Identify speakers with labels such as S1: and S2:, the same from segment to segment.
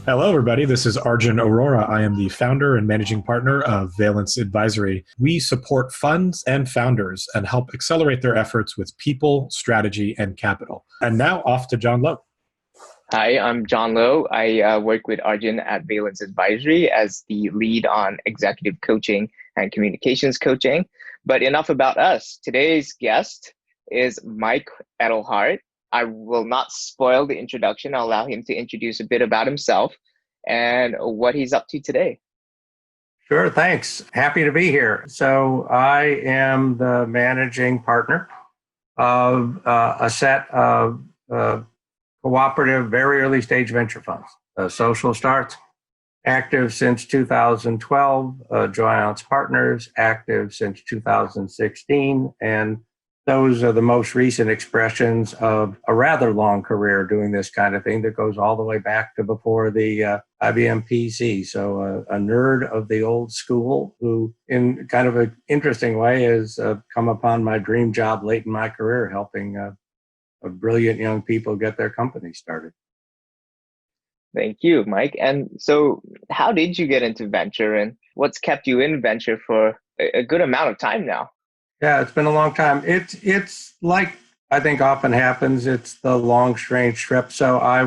S1: Hello, everybody. This is Arjun Aurora. I am the founder and managing partner of Valence Advisory. We support funds and founders and help accelerate their efforts with people, strategy, and capital. And now off to John Lowe.
S2: Hi, I'm John Lowe. I work with Arjun at Valence Advisory as the lead on executive coaching and communications coaching. But enough about us. Today's guest is Mike Edelhart. I will not spoil the introduction. I'll allow him to introduce a bit about himself and what he's up to today.
S3: Sure, thanks. Happy to be here. So I am the managing partner of a set of cooperative, very early stage venture funds. Social Starts, active since 2012, Joyance Partners, active since 2016, and those are the most recent expressions of a rather long career doing this kind of thing that goes all the way back to before the IBM PC. So a nerd of the old school who, in kind of an interesting way, has come upon my dream job late in my career, helping brilliant young people get their companies started.
S2: Thank you, Mike. And so how did you get into venture, and what's kept you in venture for a good amount of time now?
S3: Yeah, it's been a long time. It's like I think often happens. It's the long, strange trip. So I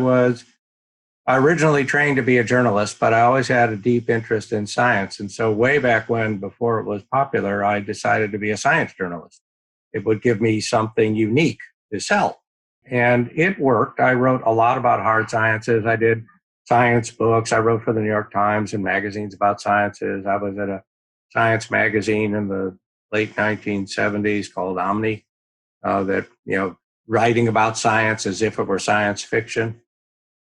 S3: originally trained to be a journalist, but I always had a deep interest in science. And so way back when, before it was popular, I decided to be a science journalist. It would give me something unique to sell. And it worked. I wrote a lot about hard sciences. I did science books. I wrote for the New York Times and magazines about sciences. I was at a science magazine in the late 1970s called Omni, writing about science as if it were science fiction.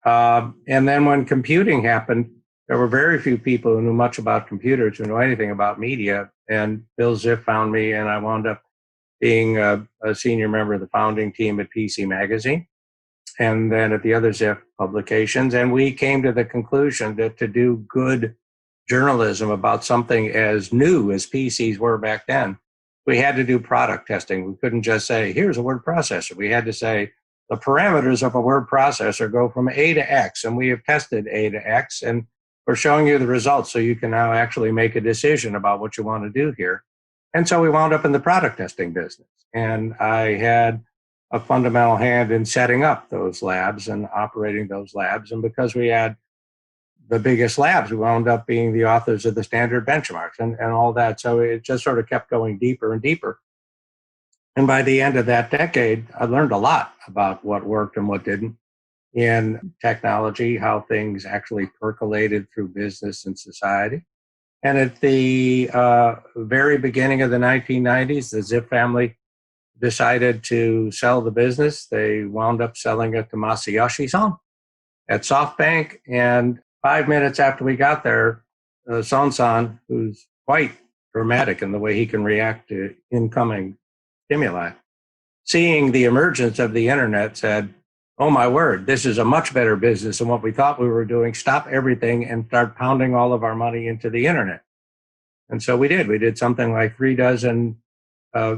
S3: And then when computing happened, there were very few people who knew much about computers, who knew anything about media. And Bill Ziff found me, and I wound up being a senior member of the founding team at PC Magazine, and then at the other Ziff publications. And we came to the conclusion that to do good journalism about something as new as PCs were back then, we had to do product testing. We couldn't just say, here's a word processor. We had to say, the parameters of a word processor go from A to X, and we have tested A to X, and we're showing you the results so you can now actually make a decision about what you want to do here. And so we wound up in the product testing business. And I had a fundamental hand in setting up those labs and operating those labs. And because we had the biggest labs, we wound up being the authors of the standard benchmarks and all that. So it just sort of kept going deeper and deeper. And by the end of that decade, I learned a lot about what worked and what didn't in technology, how things actually percolated through business and society. And at the very beginning of the 1990s, the Ziff family decided to sell the business. They wound up selling it to Masayoshi-san at SoftBank. And 5 minutes after we got there, Son-san, who's quite dramatic in the way he can react to incoming stimuli, seeing the emergence of the internet, said, oh my word, this is a much better business than what we thought we were doing. Stop everything and start pounding all of our money into the internet. And so we did. We did something like 36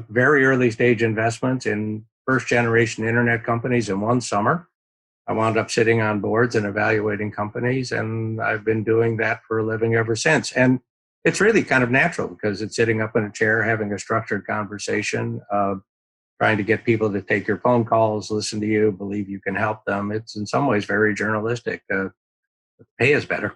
S3: very early stage investments in first generation internet companies in one summer. I wound up sitting on boards and evaluating companies, and I've been doing that for a living ever since. And it's really kind of natural because it's sitting up in a chair, having a structured conversation, trying to get people to take your phone calls, listen to you, believe you can help them. It's in some ways very journalistic. The pay is better.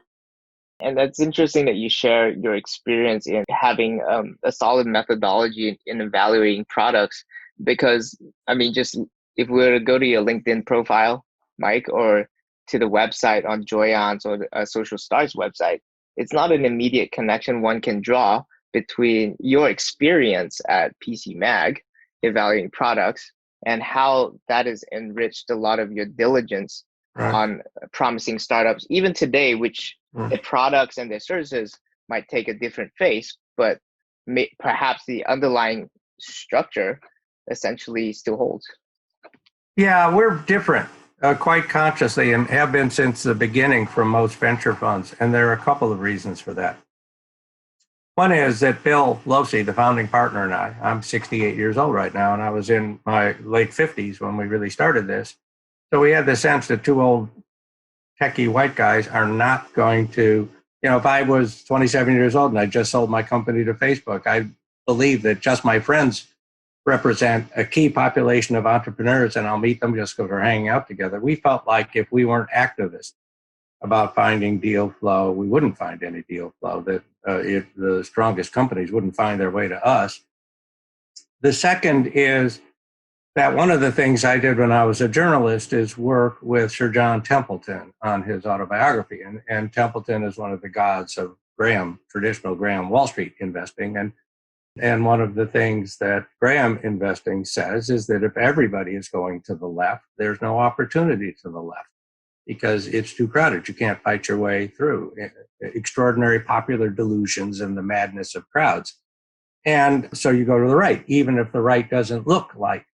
S2: And that's interesting that you share your experience in having a solid methodology in evaluating products, because, I mean, just if we were to go to your LinkedIn profile, Mike, or to the website on Joyance or the Social Starts website, it's not an immediate connection one can draw between your experience at PC Mag evaluating products and how that has enriched a lot of your diligence on promising startups, even today, which the products and their services might take a different face, but perhaps the underlying structure essentially still holds.
S3: Yeah, we're different quite consciously and have been since the beginning from most venture funds. And there are a couple of reasons for that. One is that Bill Losey, the founding partner, and I'm 68 years old right now, and I was in my late 50s when we really started this. So we had the sense that two old techie white guys are not going to, if I was 27 years old and I just sold my company to Facebook, I believe that just my friends represent a key population of entrepreneurs and I'll meet them just because we're hanging out together. We felt like if we weren't activists about finding deal flow, we wouldn't find any deal flow, that if the strongest companies wouldn't find their way to us. The second is that one of the things I did when I was a journalist is work with Sir John Templeton on his autobiography. And Templeton is one of the gods of traditional Graham Wall Street investing. And one of the things that Graham investing says is that if everybody is going to the left, there's no opportunity to the left because it's too crowded. You can't fight your way through extraordinary popular delusions and the madness of crowds. And so you go to the right, even if the right doesn't look like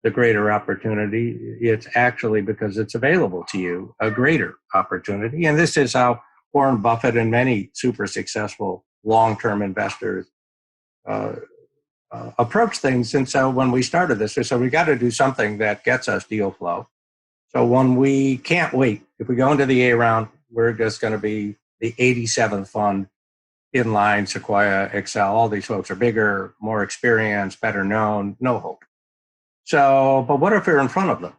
S3: the greater opportunity, it's actually because it's available to you, a greater opportunity. And this is how Warren Buffett and many super successful long-term investors approach things. And so when we started this, we said we got to do something that gets us deal flow. So when we can't wait, if we go into the A round, we're just going to be the 87th fund in line, Sequoia, Excel. All these folks are bigger, more experienced, better known, no hope. So, but what if we're in front of them?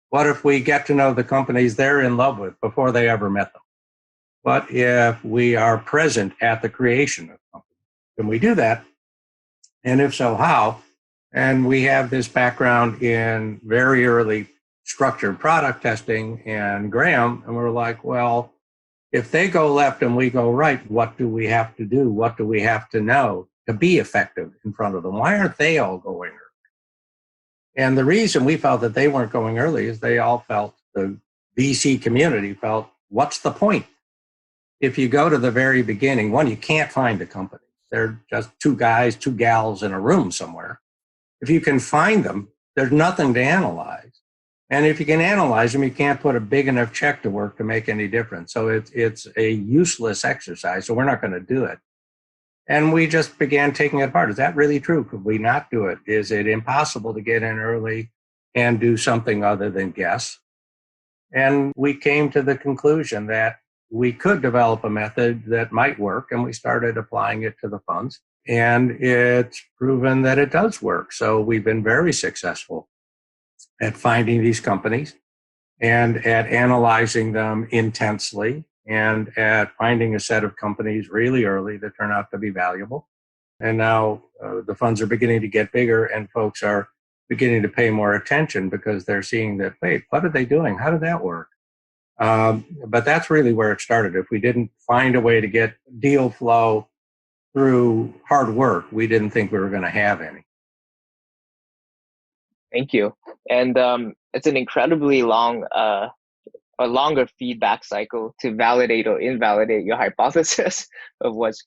S3: What if we get to know the companies they're in love with before they ever met them? What if we are present at the creation of companies? Can we do that? And if so, how? And we have this background in very early structured product testing and Graham, and we're like, well, if they go left and we go right, what do we have to do? What do we have to know to be effective in front of them? Why aren't they all going early? And the reason we felt that they weren't going early is they all felt, the VC community felt, what's the point? If you go to the very beginning, one, you can't find the company. They're just two guys, two gals in a room somewhere. If you can find them, there's nothing to analyze. And if you can analyze them, you can't put a big enough check to work to make any difference. So it's a useless exercise, so we're not going to do it. And we just began taking it apart. Is that really true? Could we not do it? Is it impossible to get in early and do something other than guess? And we came to the conclusion that we could develop a method that might work, and we started applying it to the funds. And it's proven that it does work. So we've been very successful at finding these companies and at analyzing them intensely and at finding a set of companies really early that turn out to be valuable. And now the funds are beginning to get bigger and folks are beginning to pay more attention because they're seeing that, wait, what are they doing? How did that work? But that's really where it started. If we didn't find a way to get deal flow through hard work, we didn't think we were going to have any.
S2: Thank you. And it's an incredibly long, a longer feedback cycle to validate or invalidate your hypothesis of what's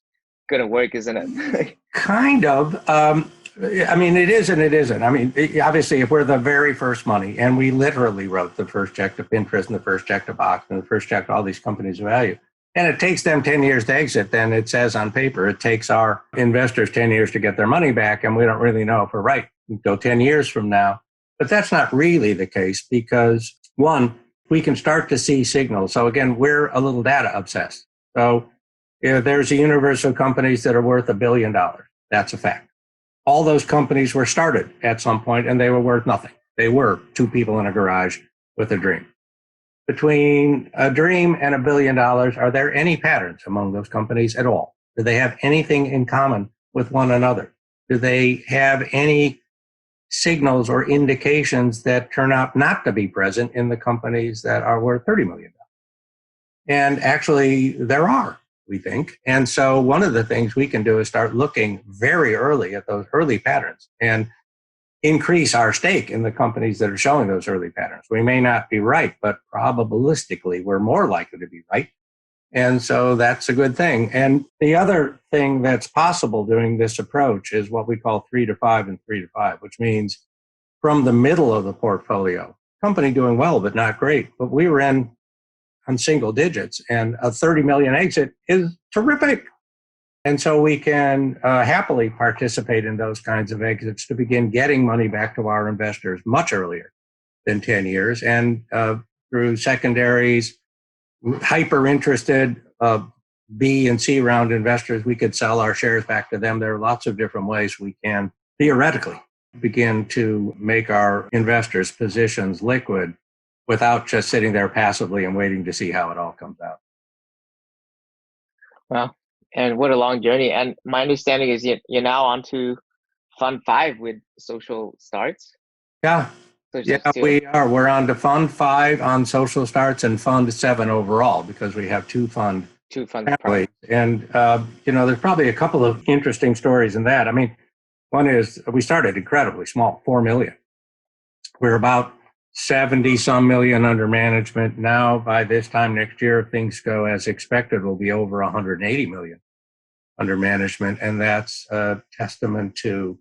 S2: going to work, isn't it?
S3: Kind of. I mean, it is and it isn't. I mean, obviously, if we're the very first money, and we literally wrote the first check to Pinterest and the first check to Box and the first check to all these companies of value, and it takes them 10 years to exit, then it says on paper, it takes our investors 10 years to get their money back, and we don't really know if we're right. We go 10 years from now. But that's not really the case because, one, we can start to see signals. So again, we're a little data obsessed. So there's a universe of companies that are worth $1 billion. That's a fact. All those companies were started at some point and they were worth nothing. They were two people in a garage with a dream. Between a dream and $1 billion, are there any patterns among those companies at all? Do they have anything in common with one another? Do they have any signals or indications that turn out not to be present in the companies that are worth $30 million? And actually, there are, we think. And so one of the things we can do is start looking very early at those early patterns and increase our stake in the companies that are showing those early patterns. We may not be right, but probabilistically, we're more likely to be right. And so that's a good thing. And the other thing that's possible doing this approach is what we call 3 to 5 and 3 to 5, which means from the middle of the portfolio, company doing well, but not great. But we were in on single digits, and a 30 million exit is terrific. And so we can happily participate in those kinds of exits to begin getting money back to our investors much earlier than 10 years. And through secondaries, hyper interested B and C round investors, we could sell our shares back to them. There are lots of different ways we can theoretically begin to make our investors' positions liquid without just sitting there passively and waiting to see how it all comes out.
S2: Well, and what a long journey. And my understanding is you're now on to Fund 5 with Social Starts.
S3: Yeah.
S2: Social
S3: Yeah,
S2: Starts 2.
S3: we are. We're on to Fund 5 on Social Starts and Fund 7 overall because we have two funds.
S2: Families.
S3: And, there's probably a couple of interesting stories in that. I mean, one is we started incredibly small, 4 million. We're about 70 some million under management. Now, by this time next year, if things go as expected, we'll be over 180 million under management. And that's a testament to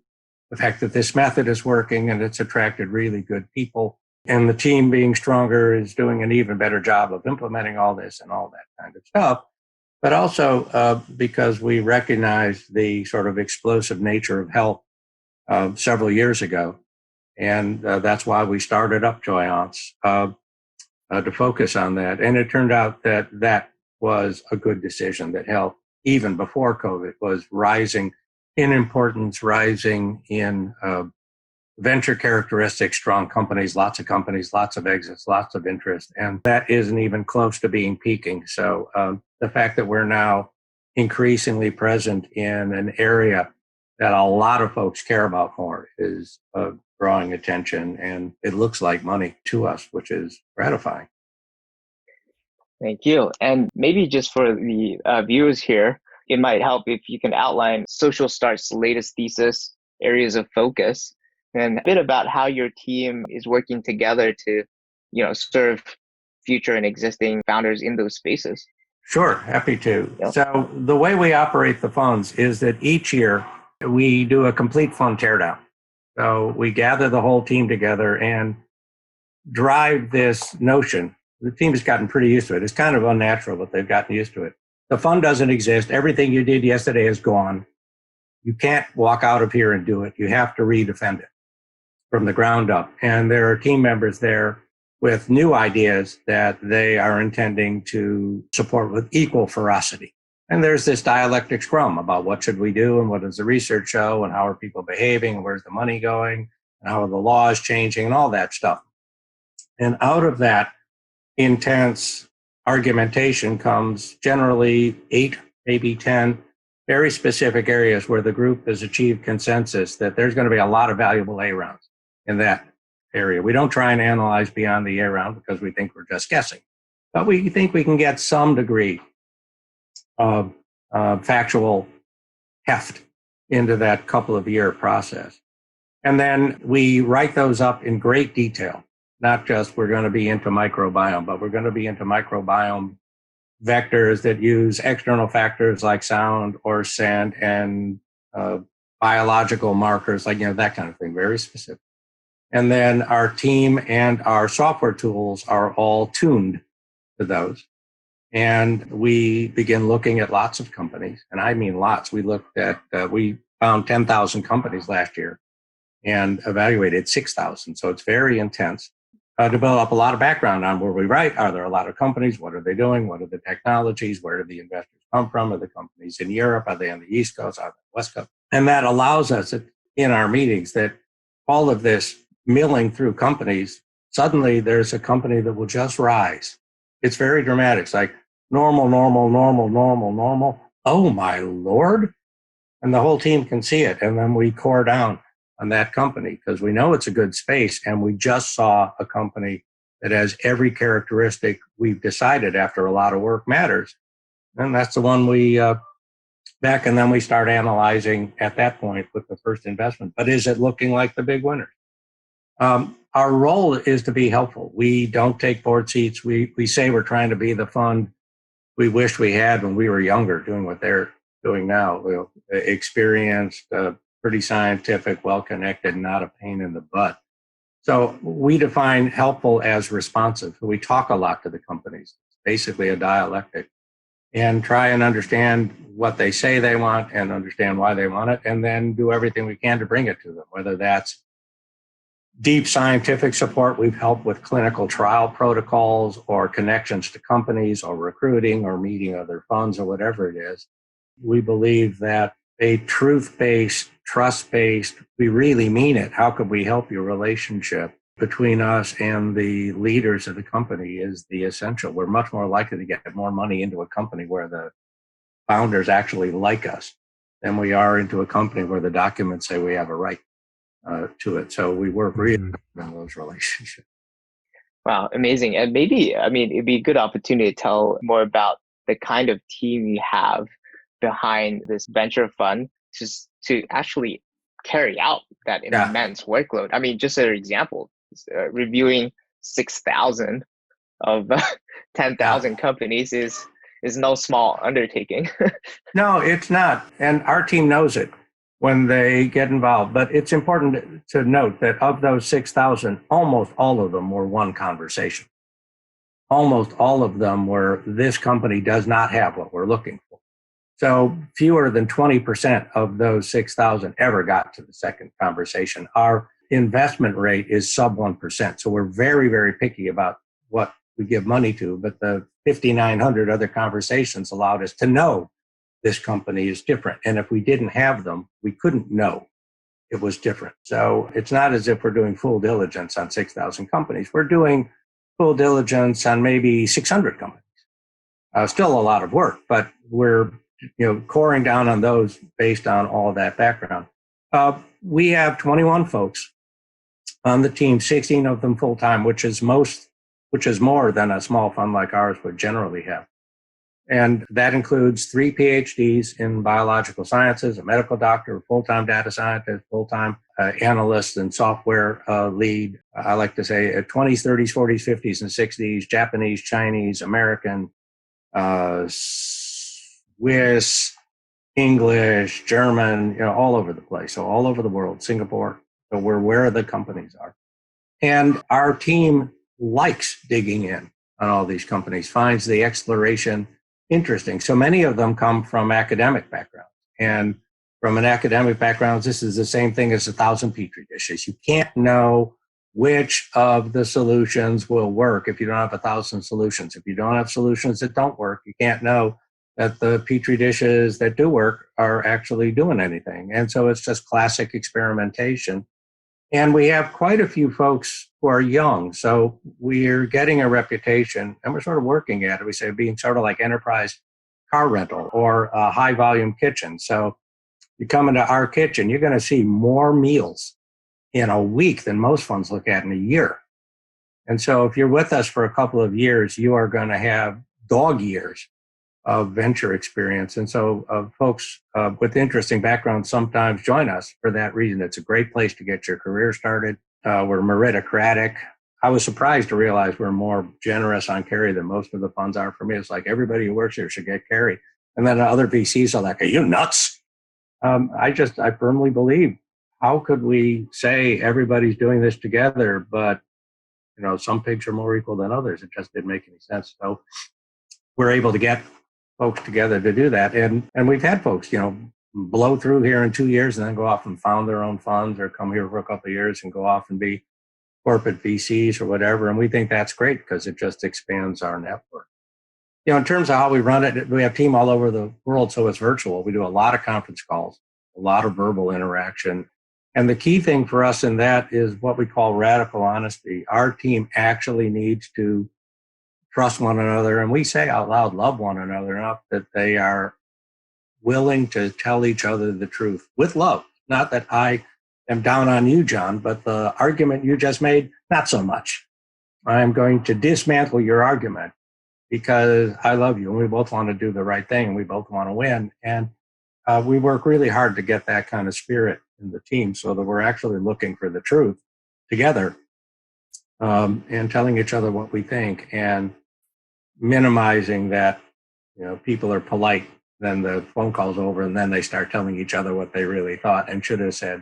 S3: the fact that this method is working and it's attracted really good people. And the team being stronger is doing an even better job of implementing all this and all that kind of stuff. But also because we recognized the sort of explosive nature of health several years ago. And that's why we started up Joyance to focus on that. And it turned out that that was a good decision, that health, even before COVID, was rising in importance, rising in venture characteristics, strong companies, lots of exits, lots of interest. And that isn't even close to being peaking. So the fact that we're now increasingly present in an area that a lot of folks care about more is drawing attention, and it looks like money to us, which is gratifying.
S2: Thank you. And maybe just for the viewers here, it might help if you can outline Social Start's latest thesis, areas of focus, and a bit about how your team is working together to, serve future and existing founders in those spaces.
S3: Sure, happy to.
S2: Yep.
S3: So the way we operate the funds is that each year we do a complete fund teardown. So we gather the whole team together and drive this notion. The team has gotten pretty used to it. It's kind of unnatural, but they've gotten used to it. The fund doesn't exist. Everything you did yesterday is gone. You can't walk out of here and do it. You have to redefend it from the ground up. And there are team members there with new ideas that they are intending to support with equal ferocity. And there's this dialectic scrum about what should we do and what does the research show and how are people behaving and where's the money going and how are the laws changing and all that stuff. And out of that intense argumentation comes generally 8, maybe 10 very specific areas where the group has achieved consensus that there's going to be a lot of valuable A rounds in that area. We don't try and analyze beyond the A round because we think we're just guessing, but we think we can get some degree of factual heft into that couple of year process. And then we write those up in great detail, not just we're going to be into microbiome, but we're going to be into microbiome vectors that use external factors like sound or scent and biological markers, like, that kind of thing, very specific. And then our team and our software tools are all tuned to those. And we begin looking at lots of companies, and I mean lots. We looked at, we found 10,000 companies last year and evaluated 6,000. So it's very intense. Develop a lot of background on where we write. Are there a lot of companies? What are they doing? What are the technologies? Where do the investors come from? Are the companies in Europe? Are they on the East Coast? Are they on the West Coast? And that allows us in our meetings that all of this milling through companies, suddenly there's a company that will just rise. It's very dramatic. It's like normal. Oh my Lord. And the whole team can see it. And then we core down on that company because we know it's a good space. And we just saw a company that has every characteristic we've decided after a lot of work matters. And that's the one we back. And then we start analyzing at that point with the first investment. But is it looking like the big winners? Our role is to be helpful. We don't take board seats. We say we're trying to be the fund we wished we had when we were younger, doing what they're doing now. We're experienced, pretty scientific, well-connected, not a pain in the butt. So we define helpful as responsive. We talk a lot to the companies. It's basically a dialectic. And try and understand what they say they want and understand why they want it, and then do everything we can to bring it to them, whether that's deep scientific support. We've helped with clinical trial protocols or connections to companies or recruiting or meeting other funds or whatever it is. We believe that a truth-based, trust-based, we really mean it. How could we help your relationship between us and the leaders of the company is the essential. We're much more likely to get more money into a company where the founders actually like us than we are into a company where the documents say we have a right to it. So we work really in those relationships.
S2: Wow, amazing. And maybe, I mean, it'd be a good opportunity to tell more about the kind of team you have behind this venture fund to actually carry out that immense workload. I mean, just an example, reviewing 6,000 of 10,000 companies is no small undertaking.
S3: No, it's not. And our team knows it when they get involved. But it's important to note that of those 6,000, almost all of them were one conversation. Almost all of them were, this company does not have what we're looking for. So fewer than 20% of those 6,000 ever got to the second conversation. Our investment rate is sub 1%. So we're very, very picky about what we give money to. But the 5,900 other conversations allowed us to know this company is different. And if we didn't have them, we couldn't know it was different. So it's not as if we're doing full diligence on 6,000 companies. We're doing full diligence on maybe 600 companies. Still a lot of work, but we're coring down on those based on all of that background. We have 21 folks on the team, 16 of them full-time, which is more than a small fund like ours would generally have. And that includes 3 PhDs in biological sciences, a medical doctor, a full-time data scientist, full-time analyst and software lead. I like to say 20s, 30s, 40s, 50s, and 60s, Japanese, Chinese, American, Swiss, English, German, all over the place. So all over the world, Singapore. So we're where the companies are. And our team likes digging in on all these companies, finds the exploration interesting. So many of them come from academic backgrounds. And from an academic background, this is the same thing as 1,000 petri dishes. You can't know which of the solutions will work if you don't have 1,000 solutions. If you don't have solutions that don't work, you can't know that the petri dishes that do work are actually doing anything. And so it's just classic experimentation. And we have quite a few folks who are young. So we're getting a reputation, and we're sort of working at it. We say being sort of like enterprise car rental or a high volume kitchen. So you come into our kitchen, you're going to see more meals in a week than most funds look at in a year. And so if you're with us for a couple of years, you are going to have dog years of venture experience. And so folks with interesting backgrounds sometimes join us for that reason. It's a great place to get your career started. We're meritocratic. I was surprised to realize we're more generous on carry than most of the funds are. For me, it's like everybody who works here should get carry. And then other VCs are like, are you nuts? I firmly believe, how could we say everybody's doing this together, but some pigs are more equal than others? It just didn't make any sense. So we're able to get folks together to do that. And we've had folks, blow through here in 2 years and then go off and found their own funds or come here for a couple of years and go off and be corporate VCs or whatever. And we think that's great because it just expands our network. In terms of how we run it, we have a team all over the world, so it's virtual. We do a lot of conference calls, a lot of verbal interaction. And the key thing for us in that is what we call radical honesty. Our team actually needs to trust one another, and we say out loud, love one another enough that they are willing to tell each other the truth with love. Not that I am down on you, John, but the argument you just made, not so much. I'm going to dismantle your argument because I love you, and we both want to do the right thing, and we both want to win. And we work really hard to get that kind of spirit in the team so that we're actually looking for the truth together and telling each other what we think and minimizing that, people are polite, then the phone call's over, and then they start telling each other what they really thought and should have said.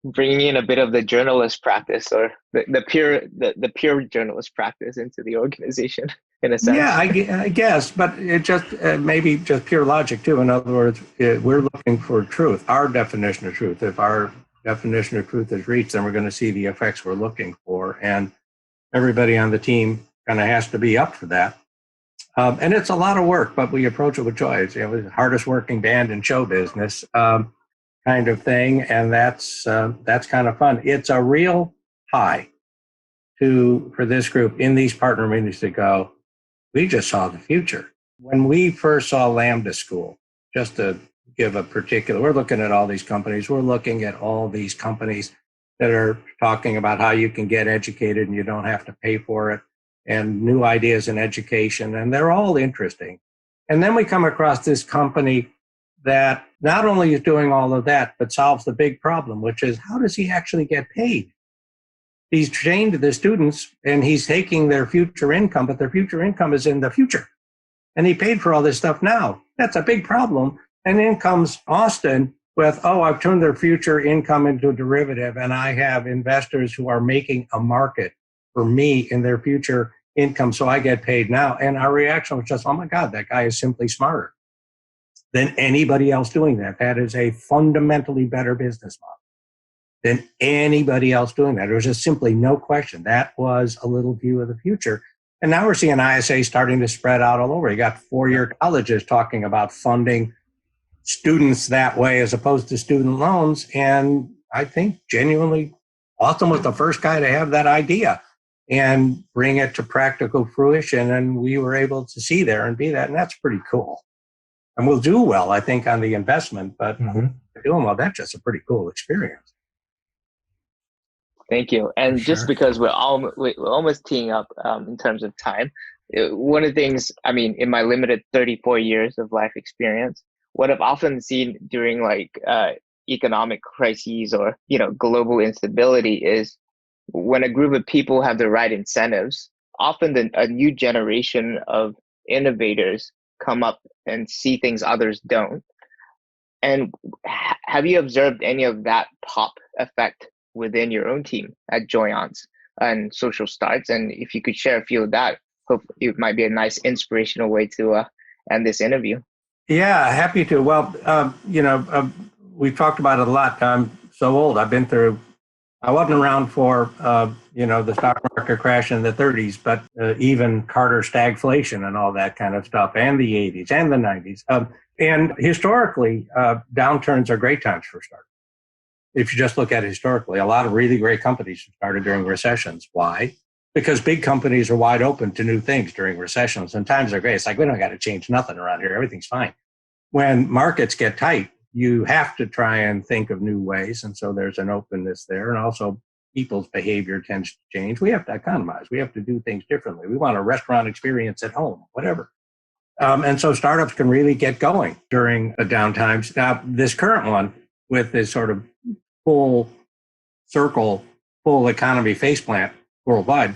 S2: Bringing in a bit of the journalist practice or the pure journalist practice into the organization, in a sense.
S3: Yeah, I guess, but it just maybe just pure logic too. In other words, we're looking for truth, our definition of truth. If our definition of truth is reached, then we're going to see the effects we're looking for. And everybody on the team kind of has to be up for that. And it's a lot of work, but we approach it with joy. It's, the hardest working band in show business kind of thing. And that's kind of fun. It's a real high for this group in these partner meetings to go, we just saw the future. When we first saw Lambda School, just to give a particular, we're looking at all these companies. We're looking at all these companies that are talking about how you can get educated and you don't have to pay for it, and new ideas in education, and they're all interesting. And then we come across this company that not only is doing all of that, but solves the big problem, which is how does he actually get paid? He's trained the students and he's taking their future income, but their future income is in the future. And he paid for all this stuff now. That's a big problem. And in comes Austin with, I've turned their future income into a derivative, and I have investors who are making a market for me in their future income, so I get paid now. And our reaction was just, oh my God, that guy is simply smarter than anybody else doing that. That is a fundamentally better business model than anybody else doing that. There was just simply no question. That was a little view of the future. And now we're seeing ISA starting to spread out all over. You got four-year colleges talking about funding students that way as opposed to student loans. And I think genuinely, Austin was the first guy to have that idea and bring it to practical fruition. And we were able to see there and be that. And that's pretty cool. And we'll do well, I think, on the investment, but doing well, that's just a pretty cool experience.
S2: Thank you. And just because we're almost teeing up in terms of time, one of the things, in my limited 34 years of life experience, what I've often seen during economic crises or, global instability is when a group of people have the right incentives, often a new generation of innovators come up and see things others don't. And have you observed any of that pop effect within your own team at Joyance and Social Starts? And if you could share a few of that, hope it might be a nice inspirational way to end this interview.
S3: Yeah, happy to. Well, we've talked about it a lot. I'm so old. I wasn't around for, the stock market crash in the 30s, but even Carter stagflation and all that kind of stuff, and the 80s and the 90s. And historically, downturns are great times for startups. If you just look at it historically, a lot of really great companies started during recessions. Why? Because big companies are wide open to new things during recessions, and times are great. It's like, we don't got to change nothing around here. Everything's fine. When markets get tight, you have to try and think of new ways. And so there's an openness there. And also people's behavior tends to change. We have to economize. We have to do things differently. We want a restaurant experience at home, whatever. And so startups can really get going during the downtimes. Now, this current one with this sort of full economy faceplant worldwide,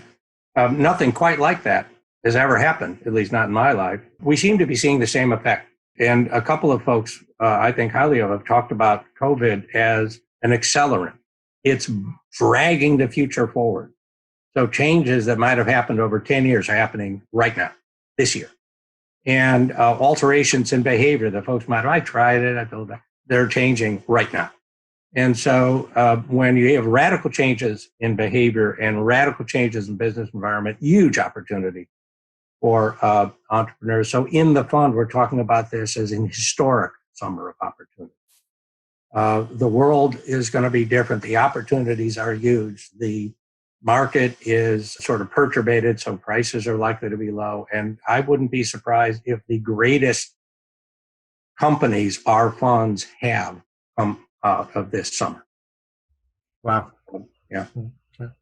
S3: nothing quite like that has ever happened, at least not in my life. We seem to be seeing the same effect. And a couple of folks, I think highly of, have talked about COVID as an accelerant. It's dragging the future forward. So changes that might have happened over 10 years are happening right now, this year. And alterations in behavior that folks might have, I tried it, I told them, they're changing right now. And so when you have radical changes in behavior and radical changes in business environment, huge opportunity for entrepreneurs. So in the fund, we're talking about this as an historic summer of opportunity. The world is going to be different. The opportunities are huge. The market is sort of perturbated, so prices are likely to be low. And I wouldn't be surprised if the greatest companies our funds have come out of this summer.
S1: Wow.
S3: Yeah.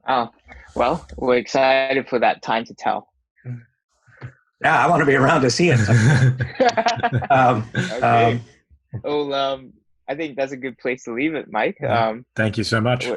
S2: Oh, well, we're excited for that time to tell.
S3: Yeah, I want to be around to see it.
S2: Okay. Well, I think that's a good place to leave it, Mike.
S1: Thank you so much.